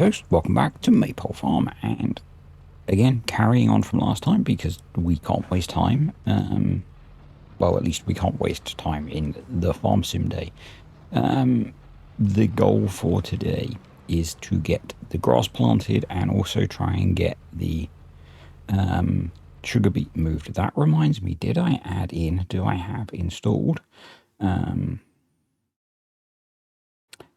folks, welcome back to Maypole Farm, and again, carrying on from last time because we can't waste time. Well, at least we can't waste time in the farm sim day. The goal for today is to get the grass planted and also try and get the sugar beet moved. That reminds me, do I have installed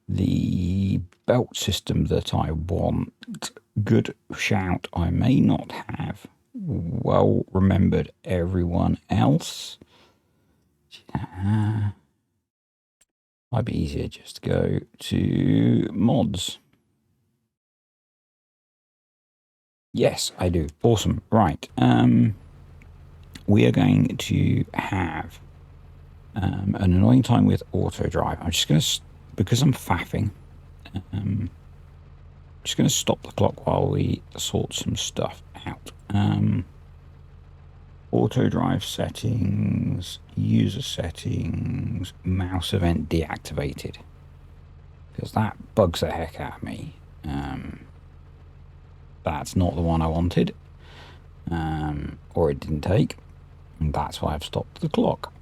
the belt system that I want? Good shout. I may not have well remembered everyone else. Might be easier just to go to mods. Yes, I do. Awesome. Right. We are going to have an annoying time with auto drive. I'm just going to, because I'm faffing, just going to stop the clock while we sort some stuff out. Auto drive settings, user settings, mouse event deactivated, because that bugs the heck out of me. That's not the one I wanted, or it didn't take, and that's why I've stopped the clock.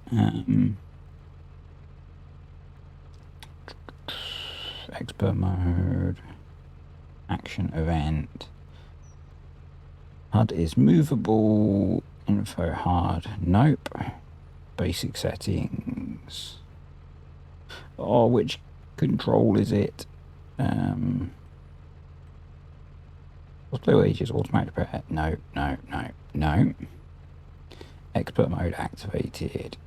Expert mode, action event, HUD is movable, info hard, nope, basic settings. Oh, which control is it? Display wages, automatic repair, no. Expert mode activated.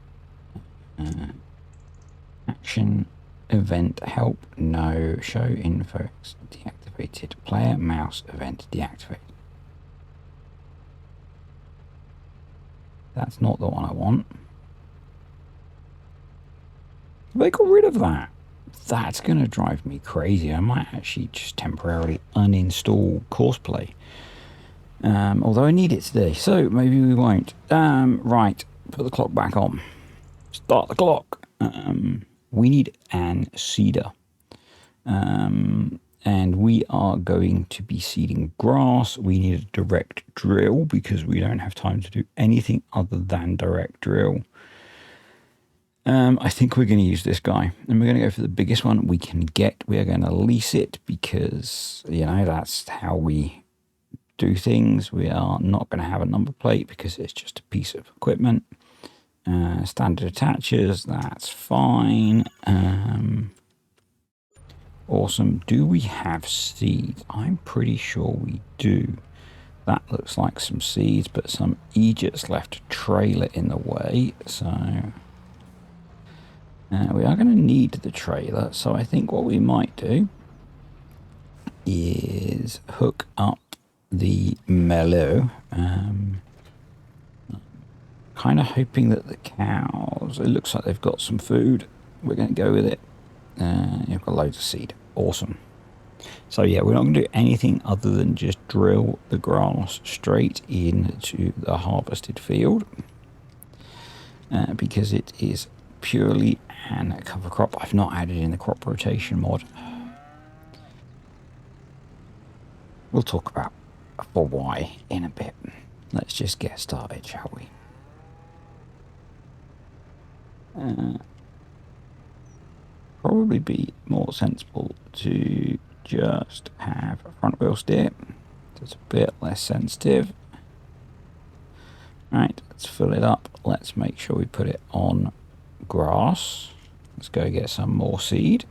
Action event help, no. Show info deactivated. Player mouse event deactivated. That's not the one I want. They got rid of that. That's going to drive me crazy. I might actually just temporarily uninstall Courseplay. Although I need it today, so maybe we won't. Right, put the clock back on. Start the clock. We need an seeder. And we are going to be seeding grass. We need a direct drill because we don't have time to do anything other than direct drill. I think we're going to use this guy, and we're going to go for the biggest one we can get. We are going to lease it because, you know, that's how we do things. We are not going to have a number plate because it's just a piece of equipment. Standard attachers, that's fine. Awesome. Do we have seeds? I'm pretty sure we do. That looks like some seeds, but some idiots left a trailer in the way, so we are going to need the trailer. So I think what we might do is hook up the mellow. Kind of hoping that the cows, it looks like they've got some food. We're going to go with it. You've got loads of seed. Awesome. So yeah, we're not going to do anything other than just drill the grass straight into the harvested field, because it is purely an cover crop. I've not added in the crop rotation mod. We'll talk about for why in a bit. Let's just get started, shall we? Probably be more sensible to just have a front wheel steer. It's a bit less sensitive. Right, let's fill it up. Let's make sure we put it on grass. Let's go get some more seed,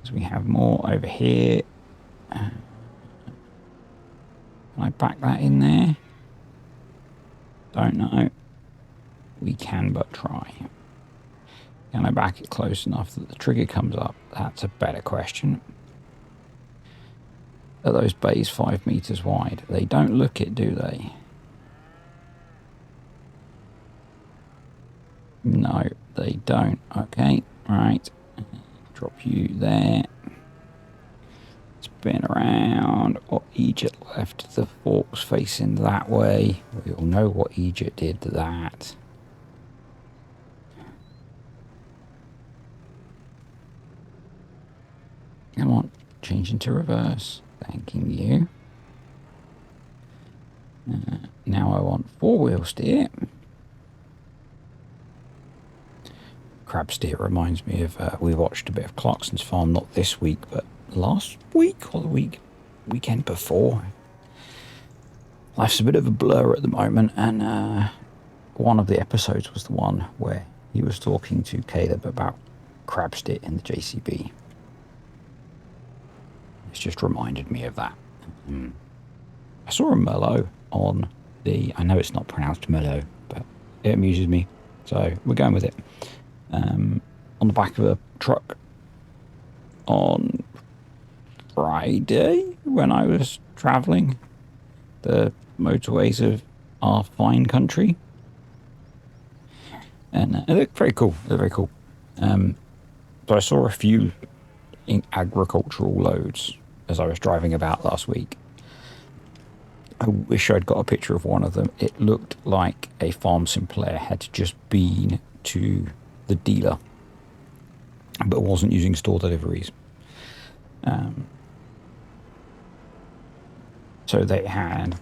because we have more over here. Can I back that in there? Don't know. We can but try. Can I back it close enough that the trigger comes up? That's a better question. Are those bays 5 meters wide? They don't look it, do they? No, they don't. Okay, right. Drop you there. Spin around. What Egypt left the forks facing that way. We all know what Egypt did to that. Come on. change into reverse. Thanking you. Now I want four-wheel steer. Crab steer reminds me of, we watched a bit of Clarkson's Farm, not this week, but last week or the weekend before. Life's a bit of a blur at the moment, and one of the episodes was the one where he was talking to Caleb about crab steer in the JCB. It's just reminded me of that. I saw a Merlot on the, I know it's not pronounced Merlot, but it amuses me, so we're going with it. On the back of a truck on Friday when I was travelling the motorways of our fine country, and it looked very cool. So I saw a few agricultural loads as I was driving about last week. I wish I'd got a picture of one of them. It looked like a farm sim player had just been to the dealer but wasn't using store deliveries. So they had,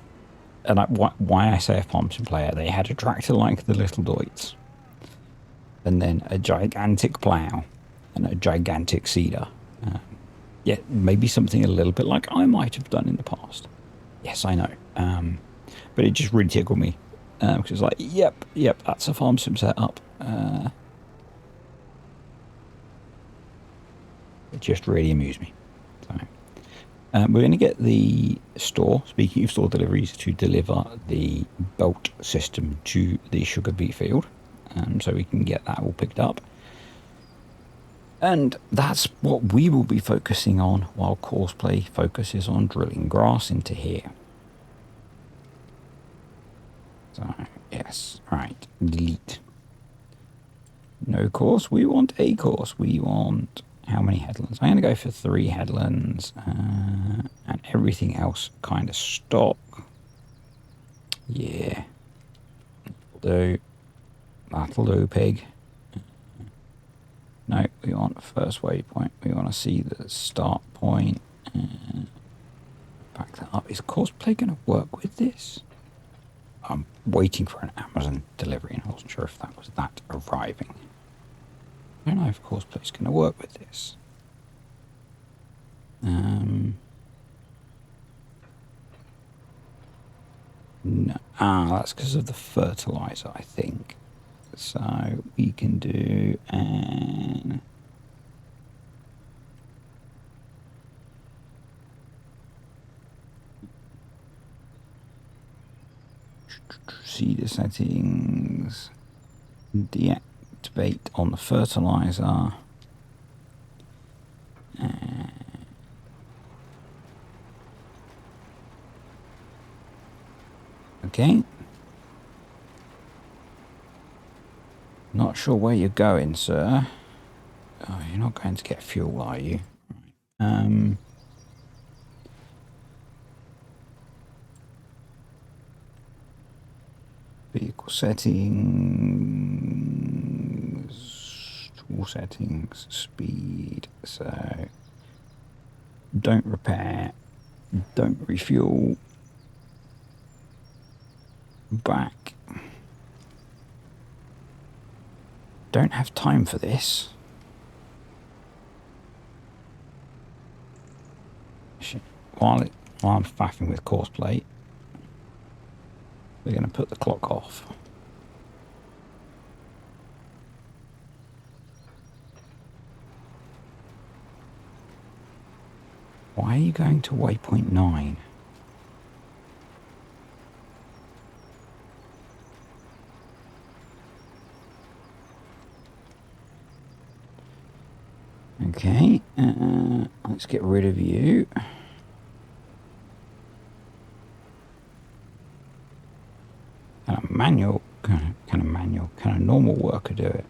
and why I say a farm sim player, they had a tractor like the Little Deutz, and then a gigantic plough and a gigantic seeder. Yeah, maybe something a little bit like I might have done in the past. Yes, I know. But it just really tickled me. Because it's like, yep, that's a farm sim setup. It just really amused me. So, we're going to get the store, speaking of store deliveries, to deliver the bolt system to the sugar beet field. So we can get that all picked up. And that's what we will be focusing on while Courseplay focuses on drilling grass into here. So, yes, right, delete. No course, we want a course. We want how many headlands? I'm going to go for 3 headlands, and everything else kind of stock. Yeah, that'll do, pig. No, we want a first waypoint. We want to see the start point. Back that up. Is Courseplay going to work with this? I'm waiting for an Amazon delivery, and I wasn't sure if that was that arriving. I don't know if Courseplay is going to work with this. No. That's because of the fertilizer, I think. So we can do an seeder settings, deactivate on the fertilizer. Okay. Not sure where you're going, sir. Oh, you're not going to get fuel, are you? Right. Vehicle settings, tool settings, speed. So don't repair, don't refuel. Back. Don't have time for this. While I'm faffing with Courseplay, we're going to put the clock off. Why are you going to waypoint 9? Okay, let's get rid of you. Can a normal worker do it?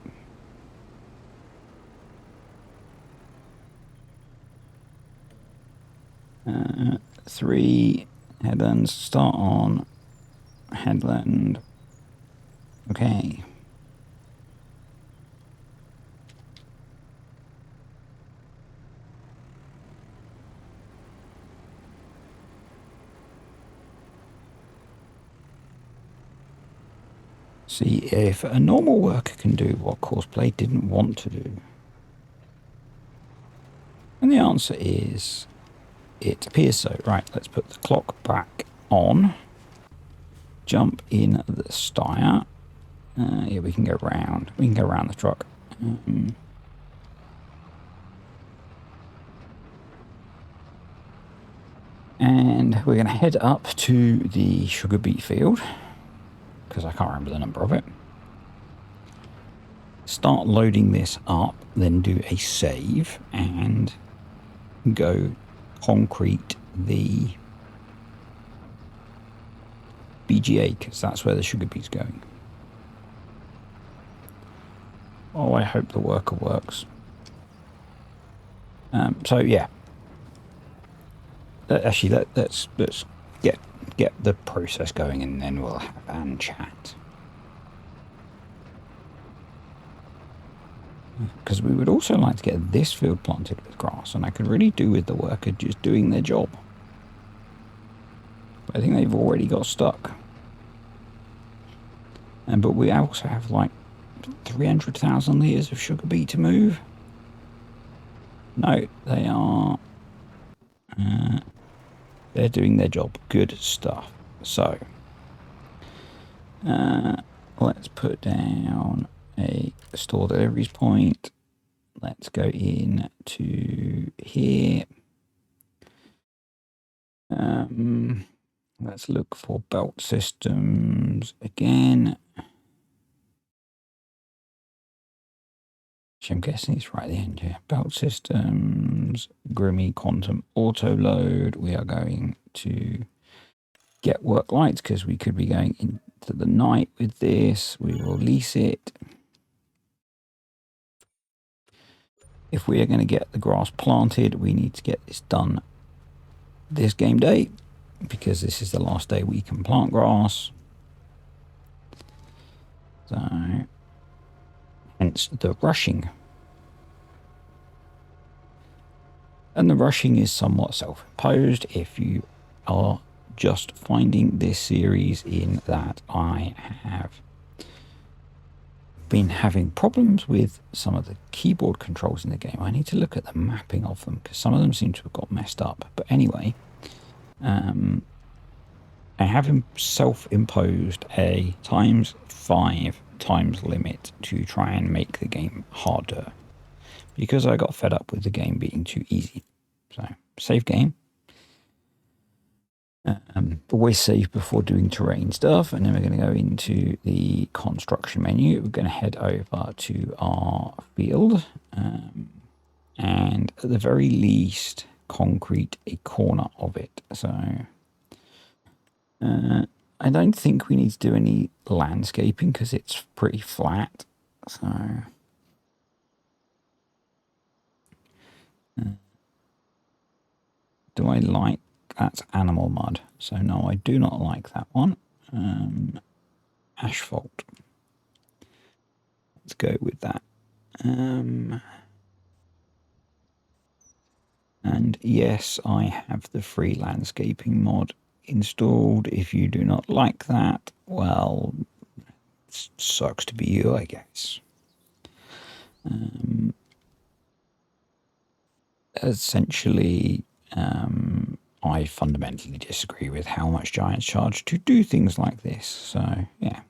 Three headlands, start on headland. Okay. See if a normal worker can do what Courseplay didn't want to do. And the answer is, it appears so. Right, let's put the clock back on. Jump in the styre. Yeah, we can go round. We can go around the truck. And we're going to head up to the sugar beet field, because I can't remember the number of it. Start loading this up, then do a save, and go concrete the BGA, because that's where the sugar beet's going. Oh, I hope the worker works. So yeah. Actually, let's get the process going, and then we'll have an chat. Because we would also like to get this field planted with grass, and I could really do with the worker just doing their job. But I think they've already got stuck. But we also have like 300,000 litres of sugar beet to move. No, they are... they're doing their job. Good stuff. So, let's put down a store deliveries point. Let's go in to here. Let's look for belt systems again. Which I'm guessing it's right at the end here. Belt systems, Grimmy Quantum Auto Load. We are going to get work lights because we could be going into the night with this. We will lease it. If we are going to get the grass planted, we need to get this done this game day, because this is the last day we can plant grass. So, hence the rushing. And the rushing is somewhat self-imposed if you are just finding this series, in that I have been having problems with some of the keyboard controls in the game. I need to look at the mapping of them, because some of them seem to have got messed up. But anyway, I have self-imposed a ×5 times limit to try and make the game harder, because I got fed up with the game being too easy. So, save game. Always save before doing terrain stuff, and then we're going to go into the construction menu. We're going to head over to our field, and at the very least concrete a corner of it. So I don't think we need to do any landscaping because it's pretty flat. So do I like... That's animal mud. So no, I do not like that one. Asphalt. Let's go with that. And yes, I have the free landscaping mod installed. If you do not like that, well, it sucks to be you, I guess. Essentially, I fundamentally disagree with how much Giants charge to do things like this. So, yeah,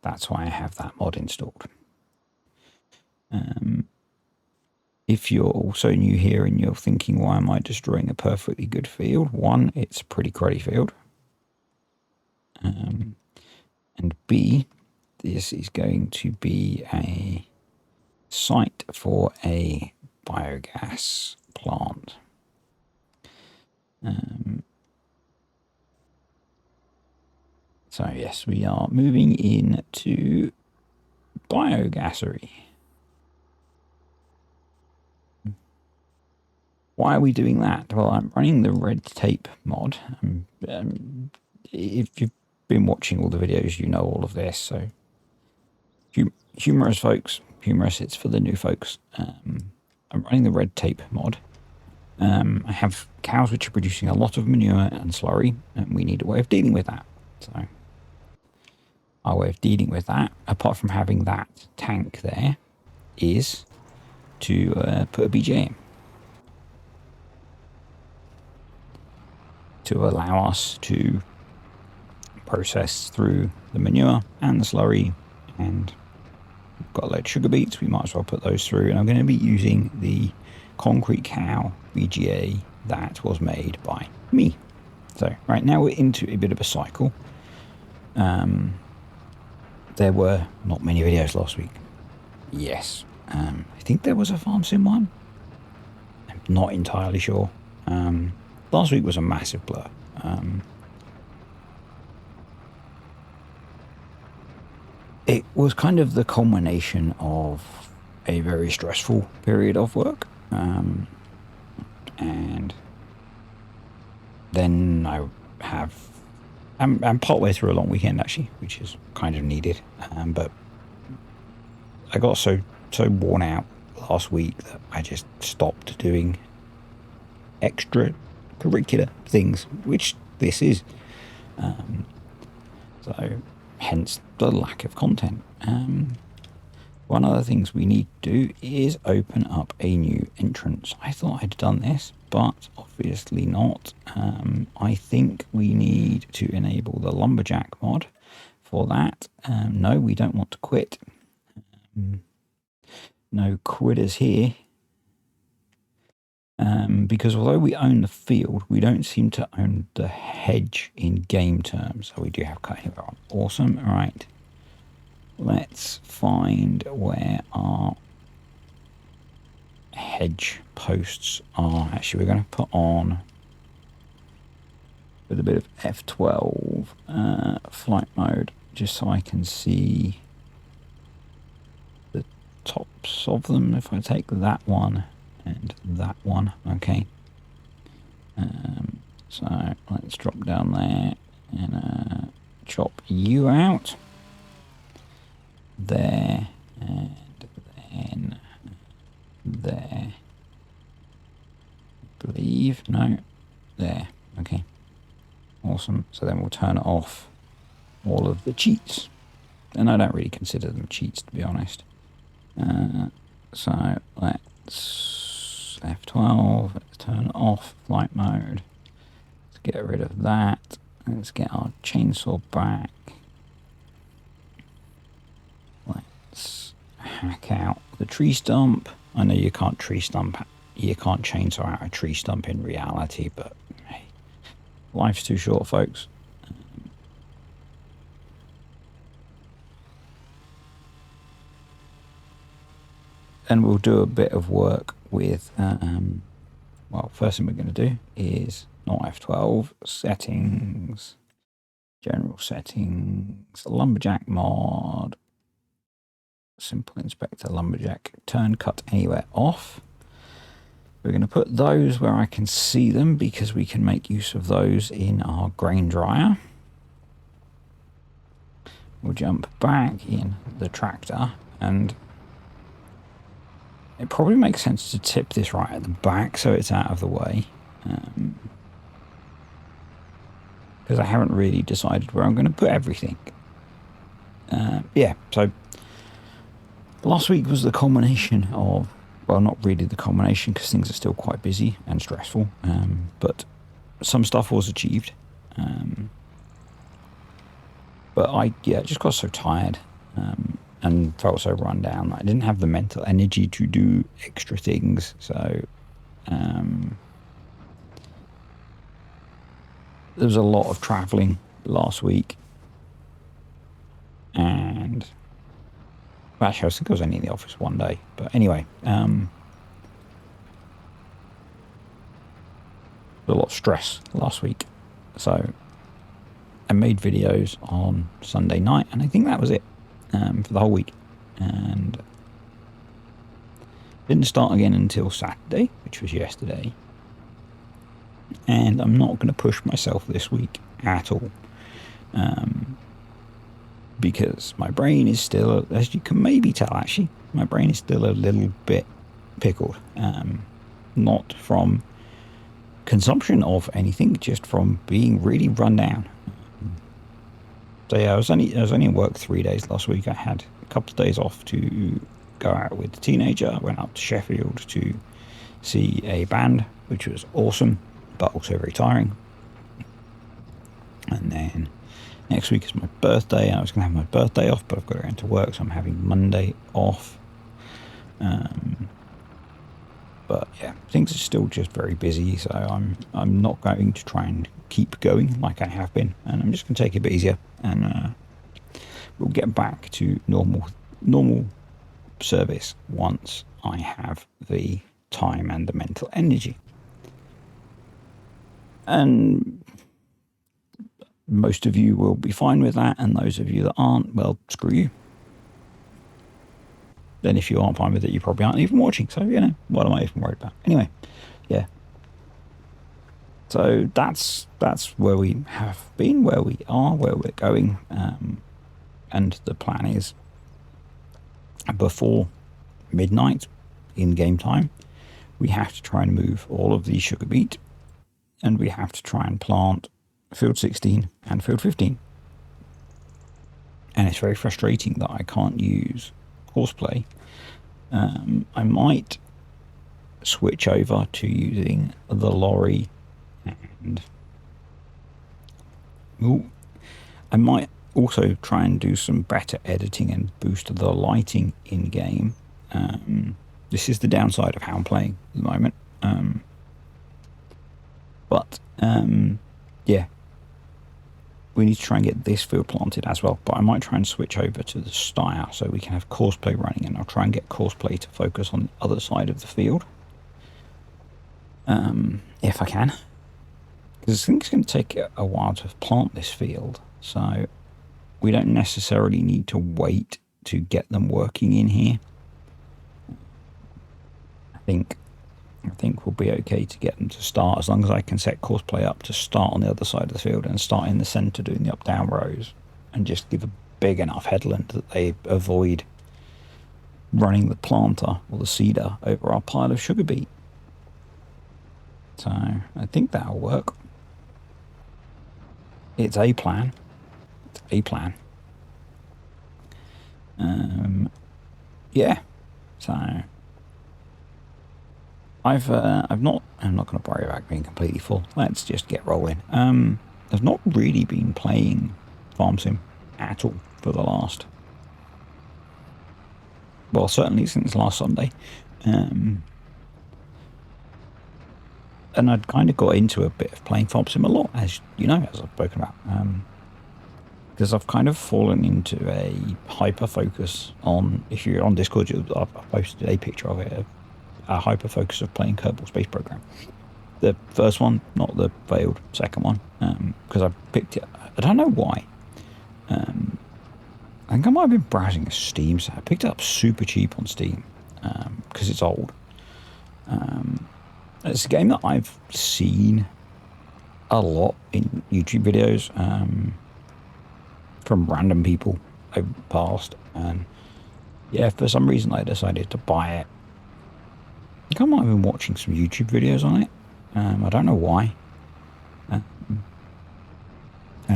that's why I have that mod installed. If you're also new here and you're thinking, why am I destroying a perfectly good field? One, it's a pretty cruddy field. And B, this is going to be a site for a biogas plant. So yes, we are moving into biogassery. Why are we doing that? Well, I'm running the red tape mod. If you've been watching all the videos, you know all of this. So humorous folks, humorous, it's for the new folks. I'm running the red tape mod. I have cows which are producing a lot of manure and slurry, and we need a way of dealing with that. So our way of dealing with that, apart from having that tank there, is to put a BJ in to allow us to process through the manure and the slurry, and we've got a load of sugar beets, we might as well put those through. And I'm going to be using the concrete cow BGA that was made by me. So right now we're into a bit of a cycle. There were not many videos last week. Yes, I think there was a farm sim one. I'm not entirely sure. Last week was a massive blur. It was kind of the culmination of a very stressful period of work. And then I'm partway through a long weekend actually, which is kind of needed. But I got so worn out last week that I just stopped doing extracurricular things, which this is. So hence the lack of content. One of the things we need to do is open up a new entrance. I thought I'd done this, but obviously not. I think we need to enable the lumberjack mod for that. No, we don't want to quit. No quitters here. Because although we own the field, we don't seem to own the hedge in game terms. So we do have cutting on. Awesome. All right. Let's find where our hedge posts are. Actually, we're going to put on with a bit of F12 flight mode, just so I can see the tops of them. If I take that one and that one, okay. So let's drop down there and chop you out there, and then there, I believe. No, there. Okay, awesome. So then we'll turn off all of the cheats, and I don't really consider them cheats, to be honest. So let's F12, let's turn off flight mode. Let's get rid of that. Let's get our chainsaw back. Let's hack out the tree stump. I know you can't chainsaw out a tree stump in reality, but hey, life's too short, folks. And we'll do a bit of work with, well, first thing we're going to do is not F12, settings, general settings, lumberjack mod, simple inspector, lumberjack, turn cut anywhere off. We're going to put those where I can see them, because we can make use of those in our grain dryer. We'll jump back in the tractor, and it probably makes sense to tip this right at the back so it's out of the way. Because I haven't really decided where I'm going to put everything. Yeah, so last week was the culmination of, well, not really the culmination because things are still quite busy and stressful, but some stuff was achieved. But I just got so tired and felt so run down. I didn't have the mental energy to do extra things, so there was a lot of travelling last week, and actually I think I was only in the office one day, but anyway, a lot of stress last week, so I made videos on Sunday night, and I think that was it for the whole week, and didn't start again until Saturday, which was yesterday. And I'm not going to push myself this week at all, because my brain is still, as you can maybe tell actually, my brain is still a little bit pickled, not from consumption of anything, just from being really run down. So yeah, I was only at work 3 days last week. I had a couple of days off to go out with the teenager. I went up to Sheffield to see a band, which was awesome, but also very tiring. And then next week is my birthday. I was going to have my birthday off, but I've got to go into work, so I'm having Monday off. But yeah, things are still just very busy, so I'm not going to try and keep going like I have been, and I'm just going to take it a bit easier, and we'll get back to normal service once I have the time and the mental energy. And most of you will be fine with that, and those of you that aren't, well, screw you. Then if you aren't fine with it, you probably aren't even watching. So, what am I even worried about? Anyway, yeah. So that's where we have been, where we are, where we're going. And the plan is before midnight in game time, we have to try and move all of the sugar beet, and we have to try and plant field 16 and field 15. And it's very frustrating that I can't use horseplay. I might switch over to using the lorry, and I might also try and do some better editing and boost the lighting in game. This is the downside of how I'm playing at the moment. But yeah, we need to try and get this field planted as well. But I might try and switch over to the Steyr so we can have courseplay running, and I'll try and get courseplay to focus on the other side of the field, if I can. Because I think it's going to take a while to plant this field, so we don't necessarily need to wait to get them working in here. I think we'll be okay to get them to start, as long as I can set courseplay up to start on the other side of the field and start in the centre doing the up-down rows, and just give a big enough headland that they avoid running the planter or the seeder over our pile of sugar beet. So I think that'll work. It's a plan. Yeah. So I'm not going to worry about being completely full. Let's just get rolling. I've not really been playing Farm Sim at all for the last, well, certainly since last Sunday. And I'd kind of got into a bit of playing Farm Sim a lot, as you know, as I've spoken about. Because I've kind of fallen into a hyper focus on, if you're on Discord, I've posted a picture of it, a hyper focus of playing Kerbal Space Program. The first one, not the failed second one, because I picked it. I don't know why. I think I might have been browsing a Steam, so I picked it up super cheap on Steam because it's old. It's a game that I've seen a lot in YouTube videos from random people over the past, and yeah, for some reason I decided to buy it. I think I might have been watching some YouTube videos on it. I don't know why. And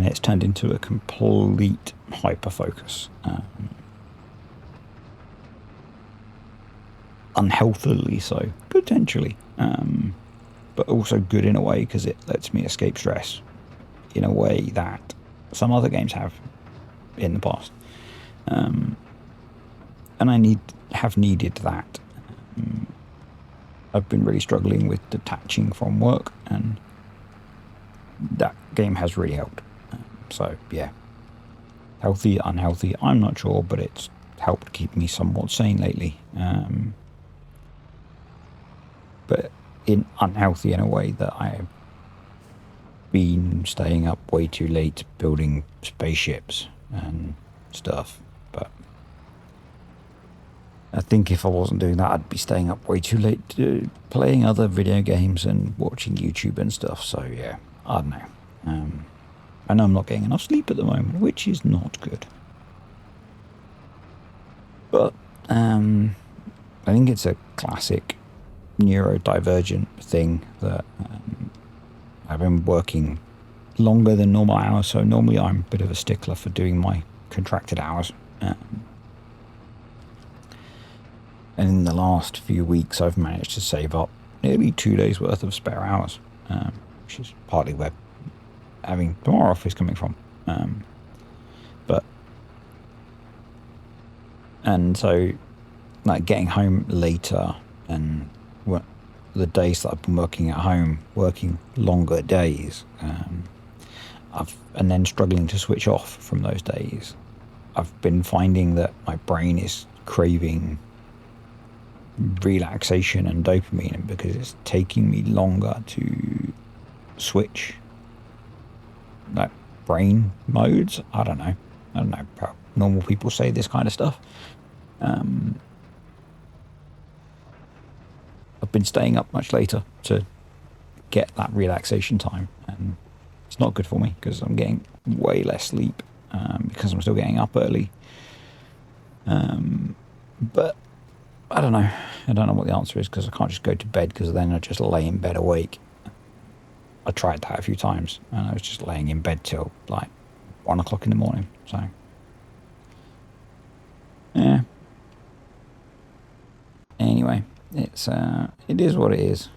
it's turned into a complete hyper-focus. Unhealthily so, potentially. But also good in a way, because it lets me escape stress in a way that some other games have in the past. And I have needed that. I've been really struggling with detaching from work, and that game has really helped. So yeah, healthy, unhealthy, I'm not sure, but it's helped keep me somewhat sane lately. But unhealthy in a way that I've been staying up way too late building spaceships and stuff. But I think if I wasn't doing that, I'd be staying up way too late playing other video games and watching YouTube and stuff. So yeah, I don't know. I know I'm not getting enough sleep at the moment, which is not good. But I think it's a classic neurodivergent thing that I've been working longer than normal hours. So normally I'm a bit of a stickler for doing my contracted hours. And in the last few weeks, I've managed to save up nearly 2 days worth of spare hours, which is partly where having tomorrow off is coming from. And so, like, getting home later and the days that I've been working at home, working longer days, and then struggling to switch off from those days, I've been finding that my brain is craving relaxation and dopamine because it's taking me longer to switch, like, brain modes. I don't know how normal people say this kind of stuff. I've been staying up much later to get that relaxation time, and it's not good for me because I'm getting way less sleep because I'm still getting up early. But I don't know what the answer is, because I can't just go to bed, because then I just lay in bed awake. I tried that a few times and I was just laying in bed till like 1 o'clock in the morning. So yeah. Anyway, it is what it is.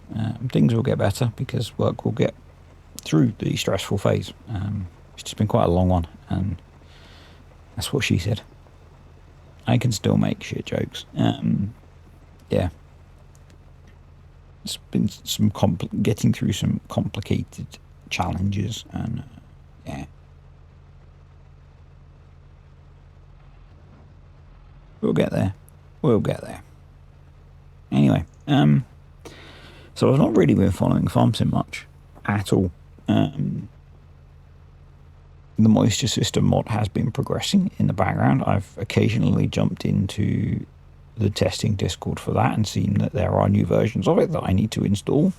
Things will get better because work will get through the stressful phase. It's just been quite a long one, and that's what she said. I can still make shit jokes. Yeah. It's been some getting through some complicated challenges, and yeah. We'll get there. Anyway, so I've not really been following FarmSim much at all. The moisture system mod has been progressing in the background. I've occasionally jumped into the testing Discord for that and seen that there are new versions of it that I need to install.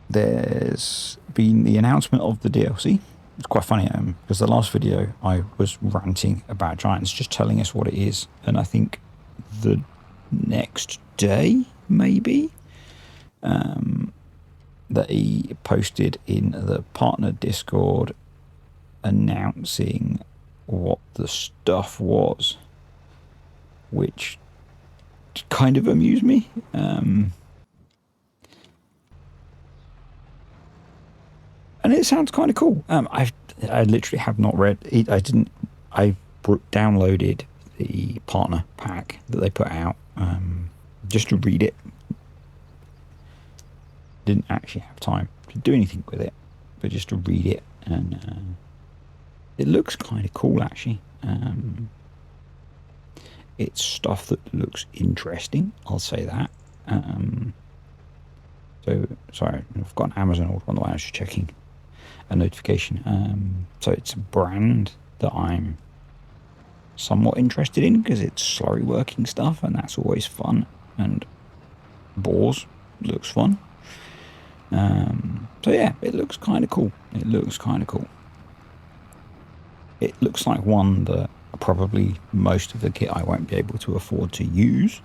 There's been the announcement of the DLC. It's quite funny because the last video I was ranting about Giants, just telling us what it is, and I think the next day maybe they posted in the partner Discord announcing what the stuff was, which kind of amused me. And it sounds kind of cool. I literally have not read it. I downloaded the partner pack that they put out just to read it. Didn't actually have time to do anything with it, but just to read it, and it looks kind of cool actually. It's stuff that looks interesting, I'll say that. So sorry, I've got an Amazon order on the way. I was just checking a notification. So it's a brand that I'm somewhat interested in because it's slurry working stuff, and that's always fun. And Boars looks fun. So yeah, it looks kind of cool. It looks like one that probably most of the kit I won't be able to afford to use,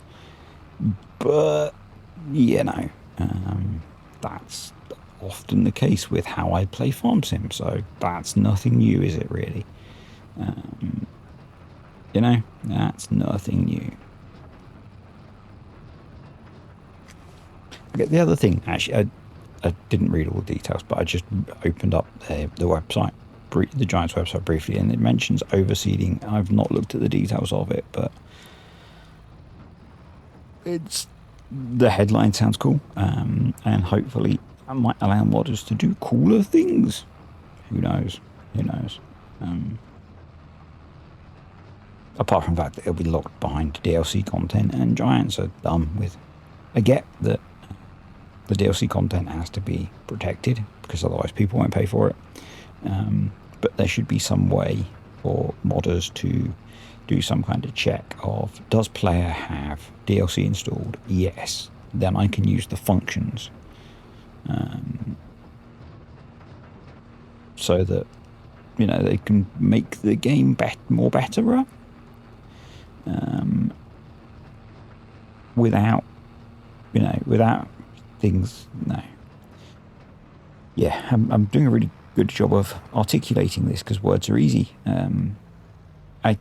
but you know, that's often the case with how I play Farm Sim, so that's nothing new, is it really? You know, that's nothing new. Okay, the other thing, actually, I didn't read all the details, but I just opened up the website, the Giants website briefly, and it mentions overseeding. I've not looked at the details of it, but the headline sounds cool, and hopefully that might allow modders to do cooler things. Who knows? Apart from the fact that it'll be locked behind DLC content, and Giants are dumb with. I get that the DLC content has to be protected because otherwise people won't pay for it. But there should be some way for modders to do some kind of check of, does player have DLC installed? Yes. Then I can use the functions. So that, you know, they can make the game betterer. Without you know, without things, no. Yeah, I'm doing a really good job of articulating this because words are easy. I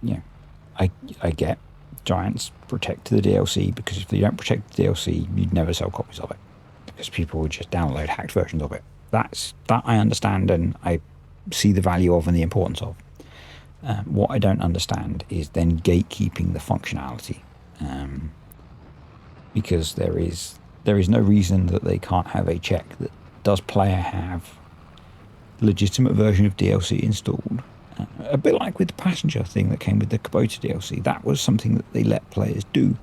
get Giants protect the DLC because if they don't protect the DLC, you'd never sell copies of it because people would just download hacked versions of it. That I understand and I see the value of and the importance of. What I don't understand is then gatekeeping the functionality, because there is no reason that they can't have a check that does player have legitimate version of DLC installed. A bit like with the passenger thing that came with the Kubota DLC. That was something that they let players do.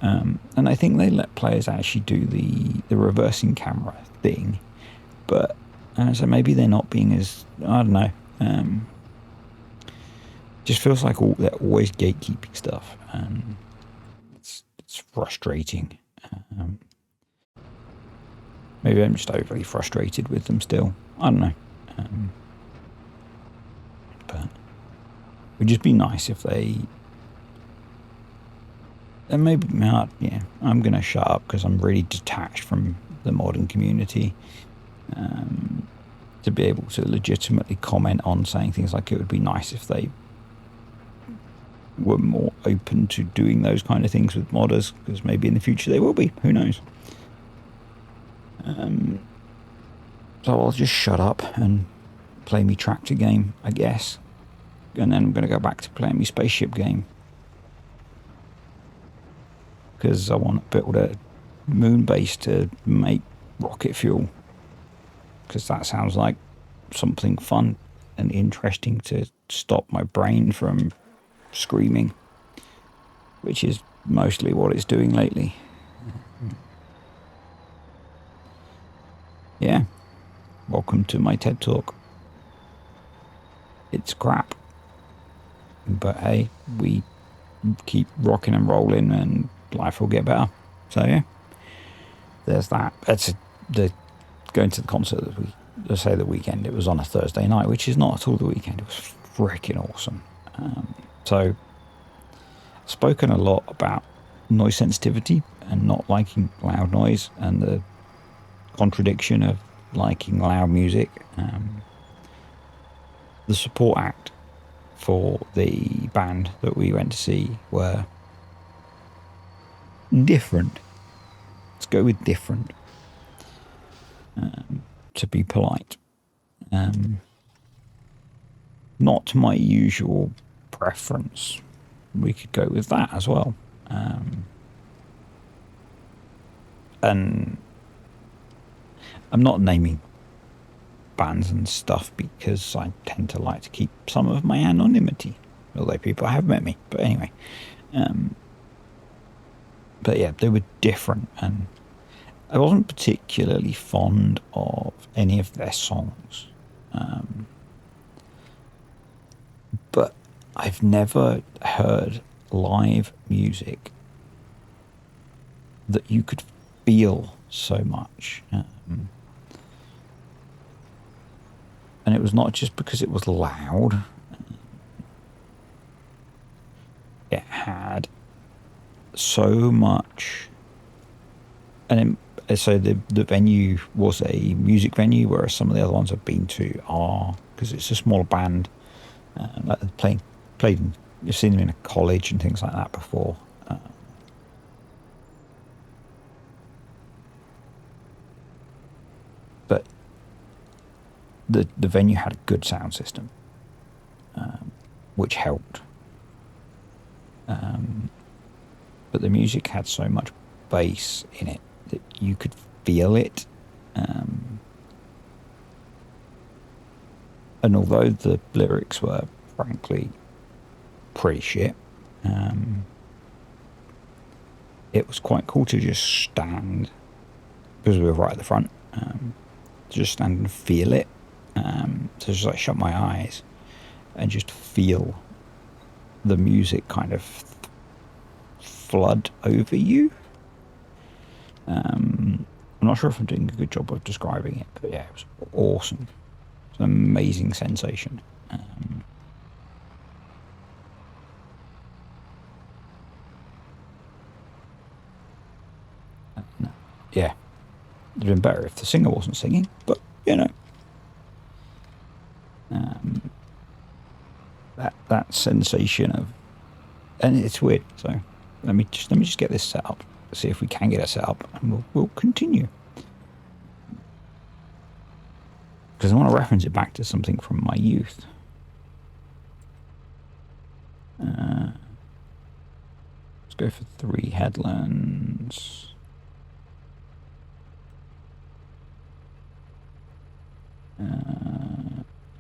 And I think they let players actually do the reversing camera thing. But so maybe they're not being as, I don't know. Just feels like they're always gatekeeping stuff. And it's frustrating. Maybe I'm just overly frustrated with them still. I don't know. But it would just be nice if they... And maybe not, yeah, I'm going to shut up because I'm really detached from the modding community. To be able to legitimately comment on saying things like it would be nice if they were more open to doing those kind of things with modders, because maybe in the future they will be, who knows. So I'll just shut up and play me tractor game, I guess. And then I'm going to go back to playing me spaceship game. Because I want to build a moon base to make rocket fuel. Because that sounds like something fun and interesting to stop my brain from screaming. Which is mostly what it's doing lately. Yeah. Welcome to my TED Talk. It's crap. But hey, we keep rocking and rolling and life will get better. So yeah, there's that. That's going to the concert the weekend. It was on a Thursday night, which is not at all the weekend. It was freaking awesome. So I've spoken a lot about noise sensitivity and not liking loud noise and the contradiction of liking loud music. The support act for the band that we went to see were different. Let's go with different, to be polite. Not my usual preference. We could go with that as well. And I'm not naming bands and stuff because I tend to like to keep some of my anonymity, although people have met me. But anyway, but yeah, they were different, and I wasn't particularly fond of any of their songs. But I've never heard live music that you could feel so much. And it was not just because it was loud. It had so much. And so the venue was a music venue, whereas some of the other ones I've been to are, because it's a small band, like played you've seen them in a college and things like that before. But the venue had a good sound system, which helped. But the music had so much bass in it that you could feel it. And although the lyrics were frankly pretty shit, it was quite cool to just stand, because we were right at the front, just stand and feel it. So just like shut my eyes and just feel the music kind of flood over you. I'm not sure if I'm doing a good job of describing it, but yeah, it was awesome. It's an amazing sensation. yeah, it'd been better if the singer wasn't singing, but you know, that sensation of, and it's weird. So let me just get this set up, see if we can get it set up, and we'll continue. Because I want to reference it back to something from my youth. Let's go for 3 headlands.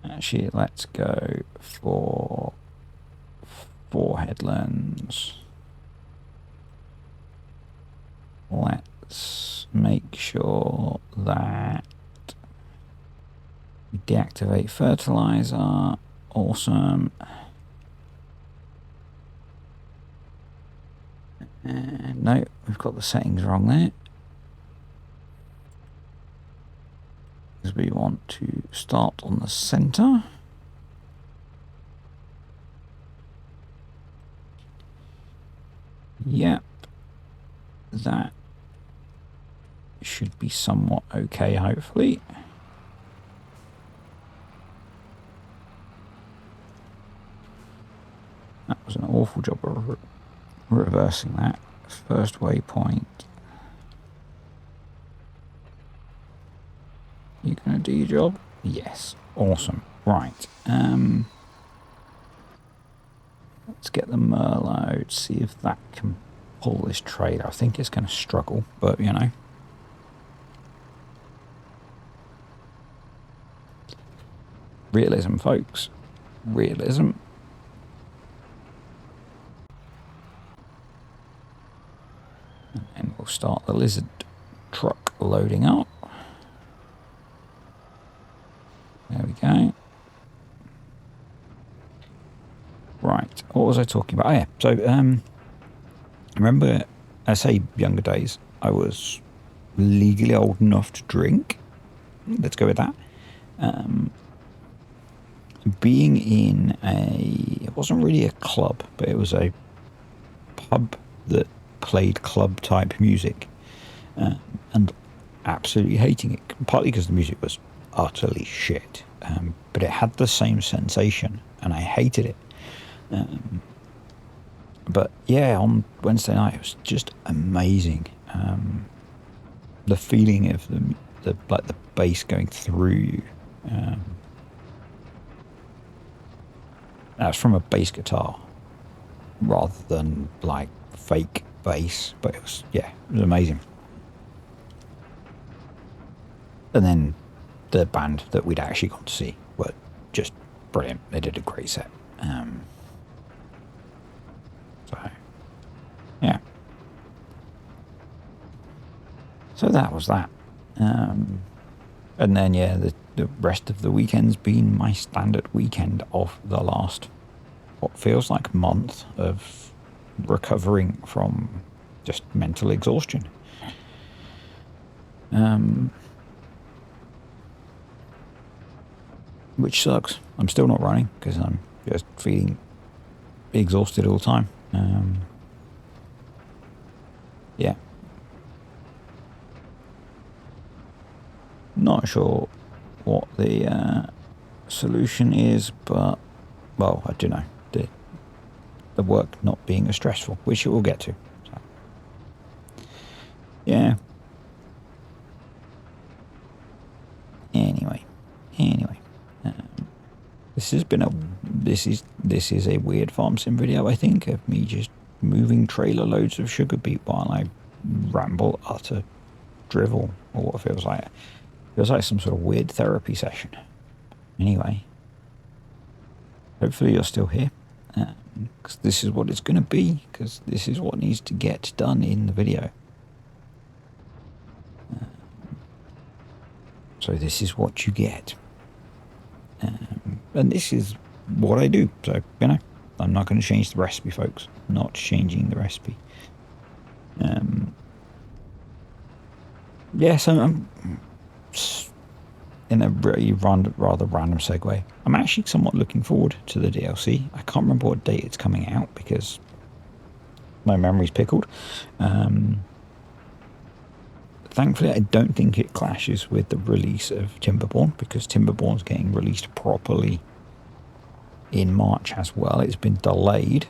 Actually, let's go for 4 headlands. Let's make sure that we deactivate fertilizer. Awesome. And no, we've got the settings wrong there. Because we want to start on the center. Yep. That should be somewhat okay, hopefully. That was an awful job of reversing that. First waypoint. You gonna do your job? Yes. Awesome. Right. Let's get the Merlot, see if that can pull this trailer. I think it's going to struggle, but you know. Realism, folks. Realism. And we'll start the lizard truck loading up. There we go. Right, what was I talking about? Oh, yeah, so remember, I say younger days, I was legally old enough to drink. Let's go with that. Being in it wasn't really a club, but it was a pub that played club type music, and absolutely hating it, partly because the music was utterly shit, but it had the same sensation and I hated it. But yeah, on Wednesday night it was just amazing. The feeling of the like the bass going through you. That was from a bass guitar rather than like fake bass, but it was, yeah, it was amazing. And then the band that we'd actually gone to see were just brilliant. They did a great set. So, yeah. So that was that. And then, yeah, the rest of the weekend's been my standard weekend of the last, what feels like a month of recovering from just mental exhaustion. Which sucks. I'm still not running because I'm just feeling exhausted all the time. Yeah. Not sure what the solution is, but, well, I don't know. The work not being as stressful, which it will get to. So. Yeah. Anyway. This has been this is a weird farm sim video, I think, of me just moving trailer loads of sugar beet while I ramble utter drivel, or what it feels like. It feels like some sort of weird therapy session. Anyway, hopefully you're still here, because this is what it's going to be, because this is what needs to get done in the video. So this is what you get. And this is what I do. So, you know, I'm not going to change the recipe, folks. Not changing the recipe. Yeah, so I'm in a really rather random segue. I'm actually somewhat looking forward to the DLC. I can't remember what date it's coming out because my memory's pickled. thankfully, I don't think it clashes with the release of Timberborn, because Timberborn's getting released properly in March as well. It's been delayed.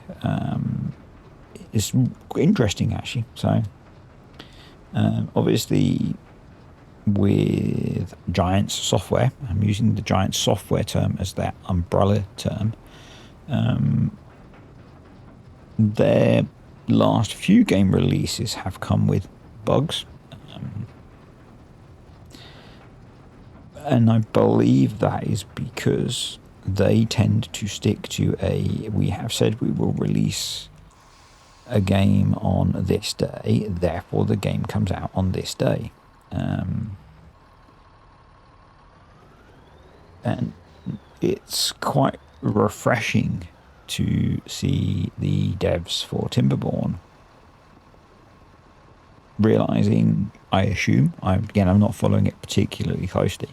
It's interesting, actually. So, obviously, with Giants Software, I'm using the Giants Software term as their umbrella term. Their last few game releases have come with bugs. And I believe that is because they tend to stick to we have said we will release a game on this day, therefore the game comes out on this day. And it's quite refreshing to see the devs for Timberborn realizing, I assume, I'm not following it particularly closely,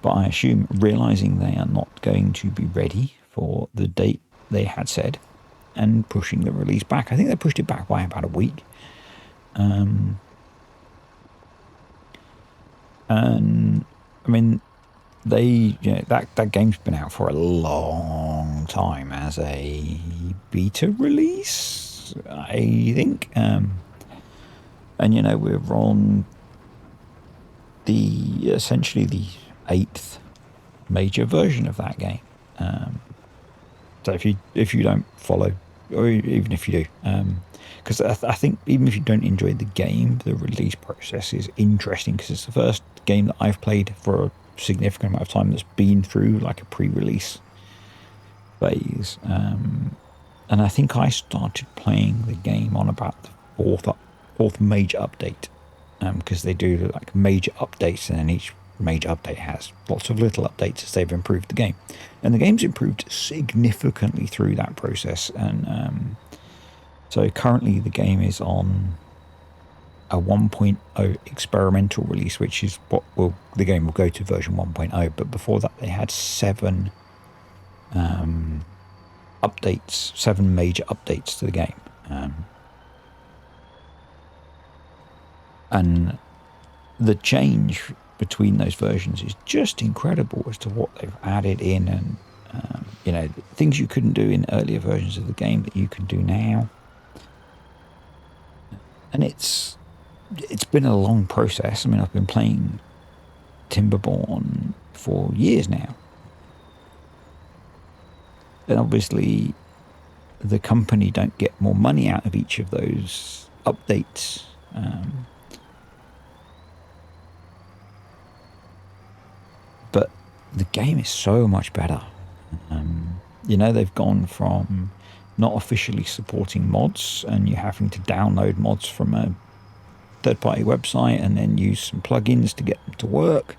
but I assume realizing they are not going to be ready for the date they had said and pushing the release back. I think they pushed it back by about a week. And I mean, that game's been out for a long time as a beta release, I think. And we're on essentially the 8th major version of that game. So if you don't follow, or even if you do, because I think even if you don't enjoy the game, the release process is interesting, because it's the first game that I've played for a significant amount of time that's been through like a pre-release phase. And I think I started playing the game on about the fourth major update, because they do like major updates, and then each major update has lots of little updates as they've improved the game, and the game's improved significantly through that process. And so currently the game is on a 1.0 experimental release, which is the game will go to version 1.0, but before that they had 7 updates, 7 major updates to the game. And the change between those versions is just incredible as to what they've added in, and things you couldn't do in earlier versions of the game that you can do now. And it's been a long process. I mean, I've been playing Timberborn for years now, and obviously the company don't get more money out of each of those updates. But the game is so much better. They've gone from not officially supporting mods, and you're having to download mods from a third-party website and then use some plugins to get them to work,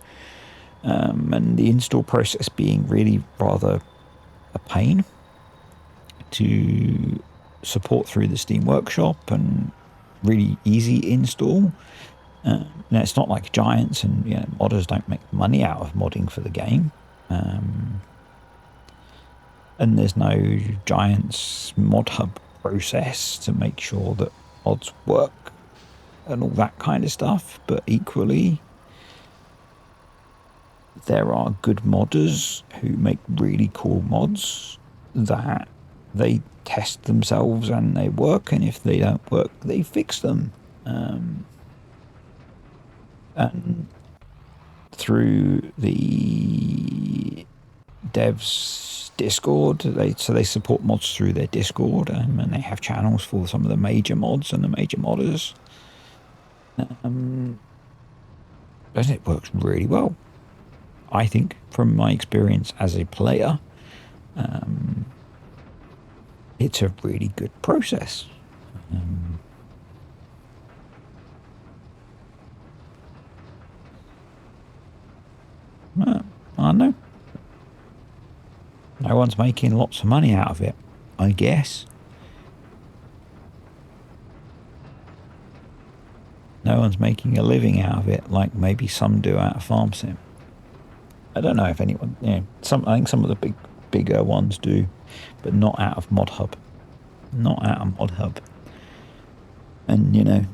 and the install process being really rather a pain, to support through the Steam Workshop and really easy install. Now, it's not like Giants, and modders don't make money out of modding for the game, and there's no Giants mod hub process to make sure that mods work and all that kind of stuff. But equally, there are good modders who make really cool mods that they test themselves and they work, and if they don't work, they fix them. And through the devs Discord, they support mods through their Discord, and they have channels for some of the major mods and the major modders, and it works really well, I think, from my experience as a player. It's a really good process. I don't know. No one's making lots of money out of it, I guess. No one's making a living out of it like maybe some do out of Farm Sim. I don't know if anyone, I think some of the bigger ones do, but not out of Mod Hub. Not out of Mod Hub. And, I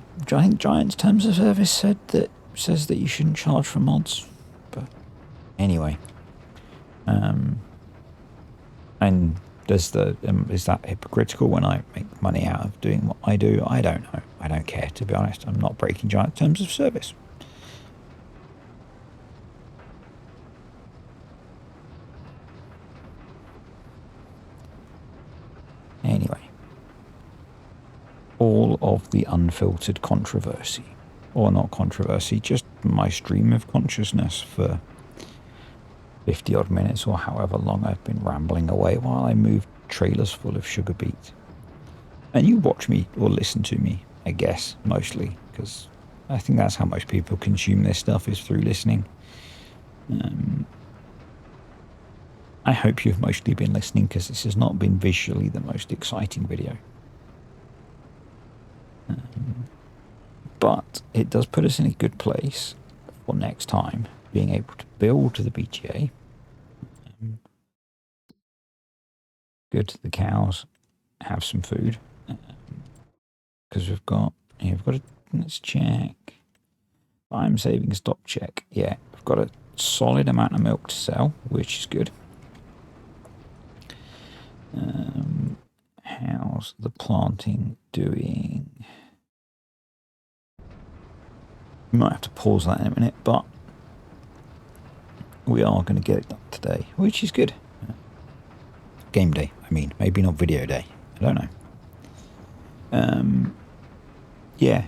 think Giant's Terms of Service said that says that you shouldn't charge for mods, but anyway. And does is that hypocritical when I make money out of doing what I do? I don't know. I don't care, to be honest. I'm not breaking giant terms of service. Anyway, all of the unfiltered controversy, or not controversy, just my stream of consciousness for 50 odd minutes or however long I've been rambling away while I move trailers full of sugar beets. And you watch me or listen to me, I guess, mostly, because I think that's how most people consume this stuff, is through listening. I hope you've mostly been listening, because this has not been visually the most exciting video. But it does put us in a good place for next time, being able to build the BGA. Good, the cows have some food. Because we've got a, let's check. I'm saving stop check. Yeah, we've got a solid amount of milk to sell, which is good. How's the planting doing? We might have to pause that in a minute, but we are going to get it done today, which is good. Game day, I mean, maybe not video day. I don't know. Yeah,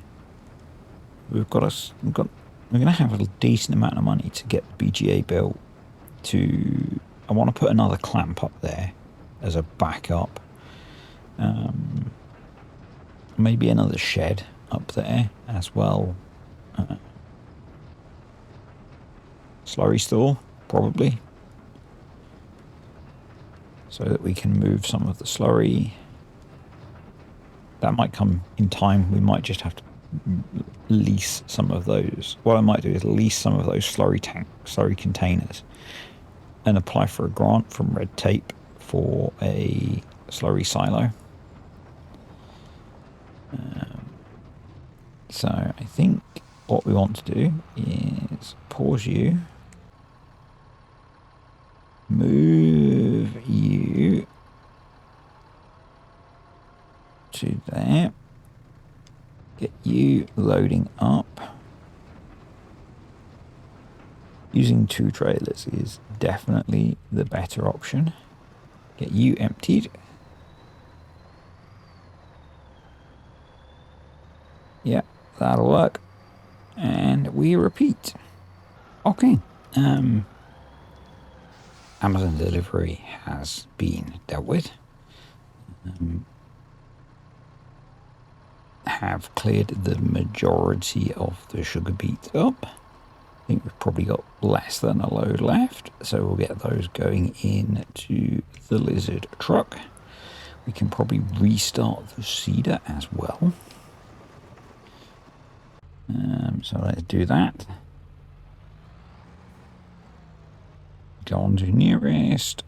we're going to have a decent amount of money to get the BGA built. I want to put another clamp up there as a backup. Maybe another shed up there as well. Slurry store, probably, so that we can move some of the slurry. That might come in time. We might just have to lease some of those. What I might do is lease some of those slurry containers and apply for a grant from Red Tape for a slurry silo. So I think what we want to do is pause you, move you to there, get you loading up. Using 2 trailers is definitely the better option. Get you emptied. Yeah, that'll work. And we repeat. Okay. Amazon delivery has been dealt with. Have cleared the majority of the sugar beets up. I think we've probably got less than a load left, so we'll get those going into the lizard truck. We can probably restart the seeder as well. So let's do that. Go on to nearest.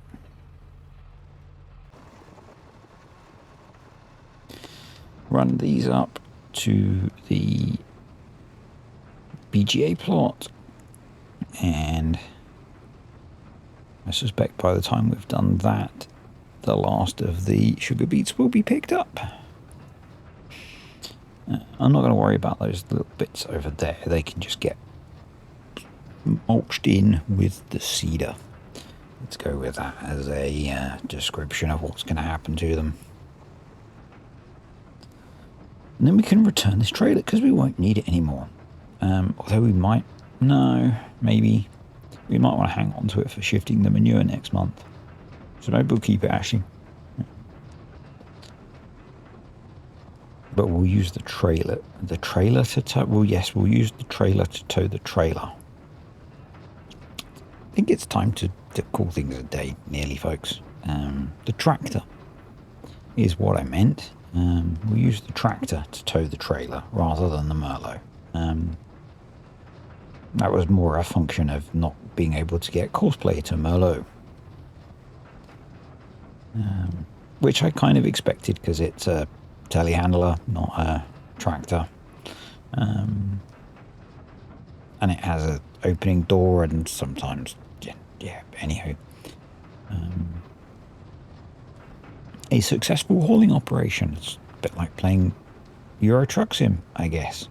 Run these up to the BGA plot, and I suspect by the time we've done that, the last of the sugar beets will be picked up. I'm not going to worry about those little bits over there. They can just get mulched in with the seeder. Let's go with that as a description of what's going to happen to them. And then we can return this trailer because we won't need it anymore. Although we might, no, maybe. We might want to hang on to it for shifting the manure next month. So maybe we'll keep it actually. But we'll use the trailer. The trailer to tow? Well, yes, we'll use the trailer to tow the trailer. I think it's time to call things a day, nearly, folks. The tractor is what I meant. We'll use the tractor to tow the trailer rather than the Merlot. That was more a function of not being able to get cosplay to Merlot. Which I kind of expected because it's a telehandler, not a tractor. And and it has a opening door, and sometimes, yeah. Anywho, a successful hauling operation. It's a bit like playing Euro Truck Sim, I guess.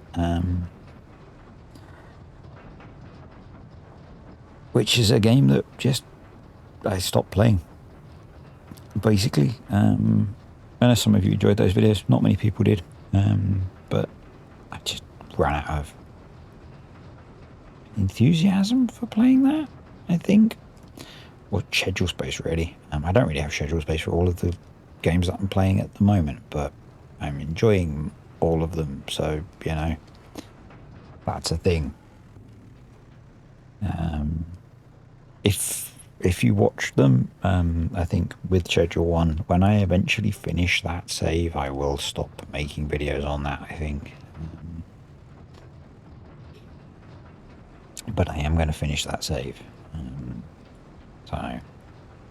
Which is a game that just I stopped playing. Basically, I know some of you enjoyed those videos. Not many people did, but I just ran out of enthusiasm for playing that, I think. Or schedule space, really. I don't really have schedule space for all of the games that I'm playing at the moment, but I'm enjoying all of them, so, you know, that's a thing. If you watch them, I think with Schedule 1, when I eventually finish that save, I will stop making videos on that, I think. But I am going to finish that save.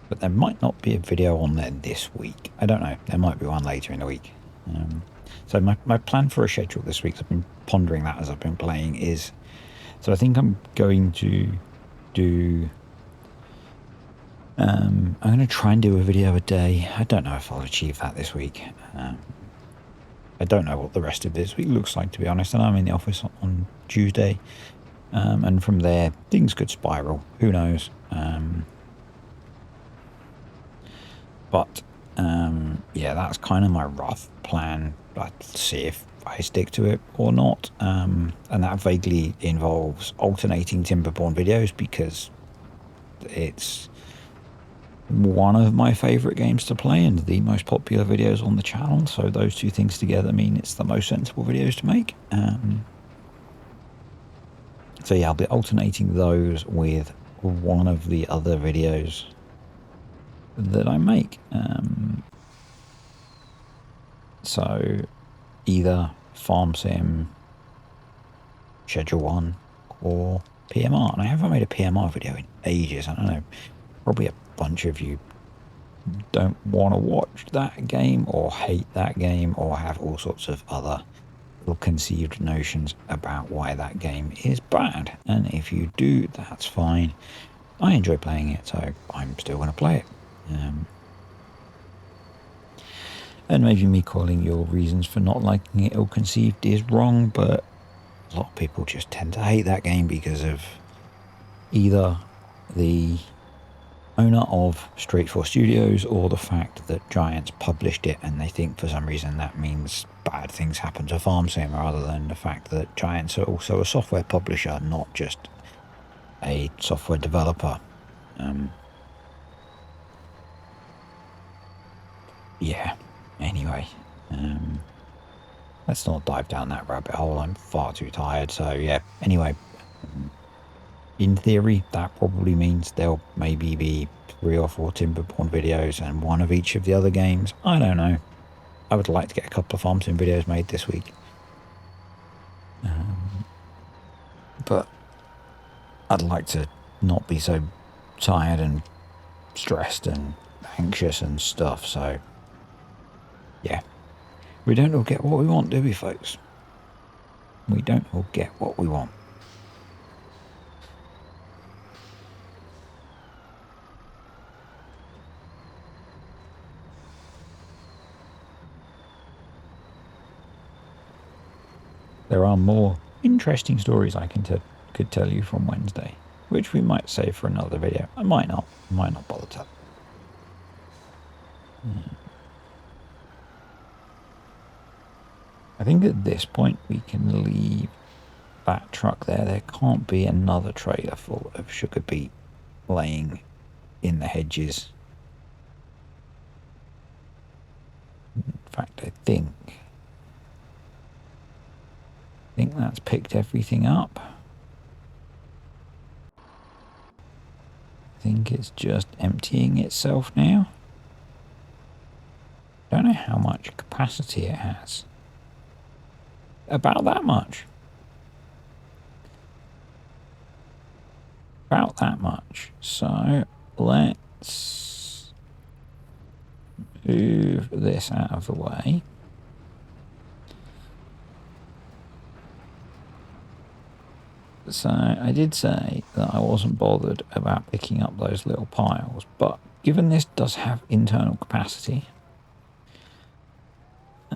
But there might not be a video on there this week. I don't know. There might be one later in the week. So my plan for a schedule this week, I've been pondering that as I've been playing, is... So I think I'm going to do... I'm going to try and do a video a day. I don't know if I'll achieve that this week. I don't know what the rest of this week looks like, to be honest. And I'm in the office on Tuesday. And from there, things could spiral. Who knows? But yeah, that's kind of my rough plan. Let's see if I stick to it or not. And that vaguely involves alternating Timberborn videos, because it's one of my favorite games to play and the most popular videos on the channel. So those two things together mean it's the most sensible videos to make. So yeah, I'll be alternating those with one of the other videos that I make. So either Farm Sim, Schedule 1, or PMR. And I haven't made a PMR video in ages. I don't know, probably a bunch of you don't want to watch that game, or hate that game, or have all sorts of other little conceived notions about why that game is bad. And if you do, that's fine. I enjoy playing it, so I'm still going to play it. And maybe me calling your reasons for not liking it ill-conceived is wrong, but a lot of people just tend to hate that game because of either the owner of Street 4 Studios, or the fact that Giants published it and they think for some reason that means bad things happen to Farm Sim, rather than the fact that Giants are also a software publisher, not just a software developer. Yeah, anyway, let's not dive down that rabbit hole. I'm far too tired. So yeah, anyway, in theory, that probably means there'll maybe be 3 or 4 Timberborn videos and one of each of the other games. I don't know. I would like to get a couple of Farm Sim videos made this week. But I'd like to not be so tired and stressed and anxious and stuff, so yeah. We don't all get what we want, do we, folks? We don't all get what we want. There are more interesting stories I could tell you from Wednesday, which we might save for another video. I might not bother telling. I think at this point we can leave that truck there. There can't be another trailer full of sugar beet laying in the hedges. In fact, I think that's picked everything up. I think it's just emptying itself now. Don't know how much capacity it has. About that much. About that much. So let's move this out of the way. So I did say that I wasn't bothered about picking up those little piles, but given this does have internal capacity,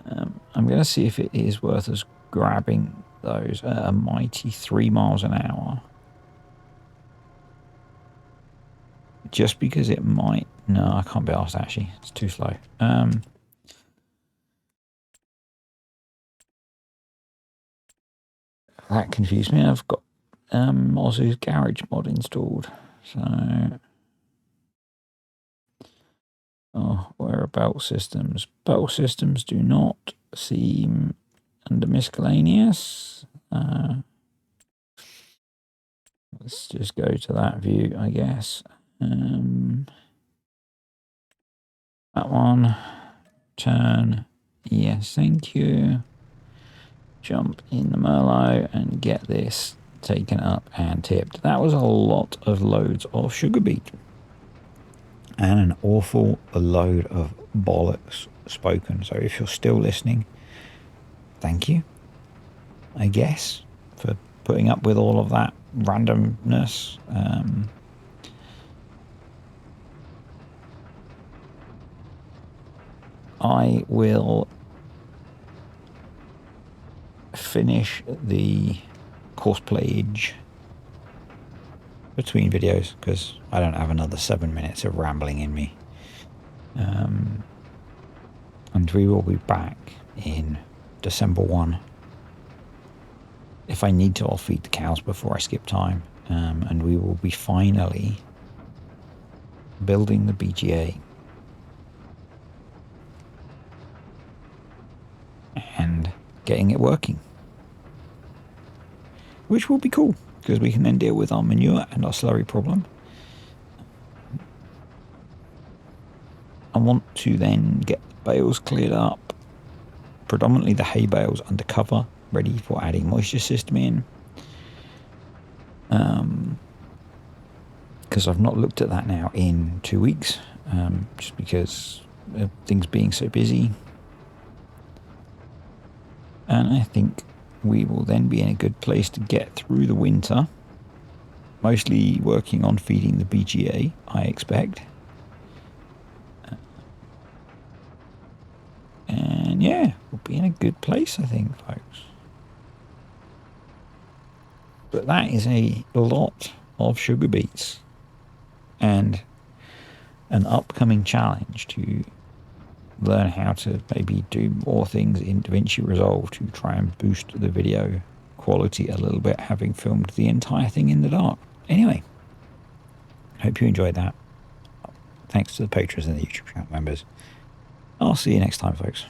I'm going to see if it is worth us grabbing those at a mighty 3 miles an hour. Just because it might... No, I can't be asked actually. It's too slow. That confused me. I've got Mozu's Garage mod installed. So... Oh, where are belt systems? Belt systems do not seem under miscellaneous. Let's just go to that view, I guess. That one. Turn. Yes, thank you. Jump in the Merlot and get this taken up and tipped. That was a lot of loads of sugar beet. And an awful load of bollocks spoken. So if you're still listening, thank you, I guess, for putting up with all of that randomness. I will finish the cosplayage between videos because I don't have another 7 minutes of rambling in me. And we will be back in December 1. If I need to, I'll feed the cows before I skip time. And we will be finally building the BGA. And getting it working. Which will be cool, because we can then deal with our manure and our slurry problem. I want to then get the bales cleared up, predominantly the hay bales under cover, ready for adding moisture system in. Because I've not looked at that now in 2 weeks, just because of things being so busy. And I think we will then be in a good place to get through the winter. Mostly working on feeding the BGA, I expect. And yeah, we'll be in a good place, I think, folks. But that is a lot of sugar beets. And an upcoming challenge to learn how to maybe do more things in DaVinci Resolve to try and boost the video quality a little bit, having filmed the entire thing in the dark. Anyway, hope you enjoyed that. Thanks to the patrons and the YouTube channel members. I'll see you next time, folks.